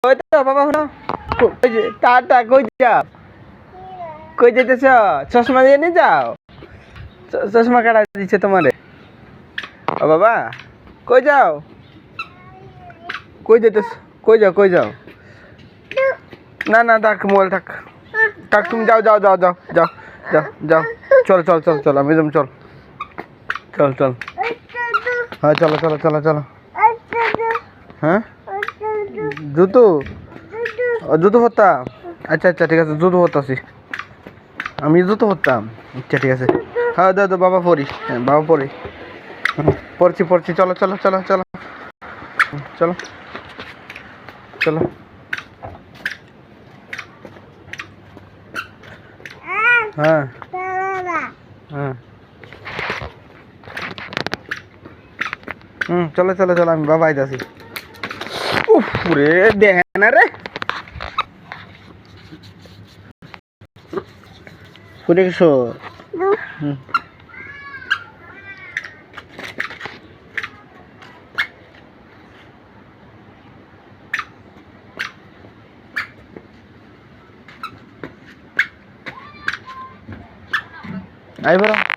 ওই তো বাবা হলো ওই যে টাটা কই যাও কই যেতেছ চশমা দিয়ে নিয়ে যাও চশমা কাটা দিচ্ছে তোমারে ও বাবা কই যাও কই যেতেছ কই যাও না না থাক মোবাইল থাক থাক তুমি যাও যাও যাও যাও যাও যাও যাও চল চল চল চল আমি চল চল চল হ্যাঁ চলো চলো চলো চলো হ্যাঁ জুতো জুতো পরতাম আচ্ছা আচ্ছা ঠিক আছে জুতো পরতাছি আমি জুতো পরতাম আচ্ছা ঠিক আছে হ্যাঁ দাদা বাবা পড়ি হ্যাঁ বাবা পড়ি পড়ছি চলো চলো চলো চলো চলো চলো হ্যাঁ হ্যাঁ চলো চলো চলো আমি বাবা আইতাছি উফ রে দেখে না রে কোথায় গেছো আই বড়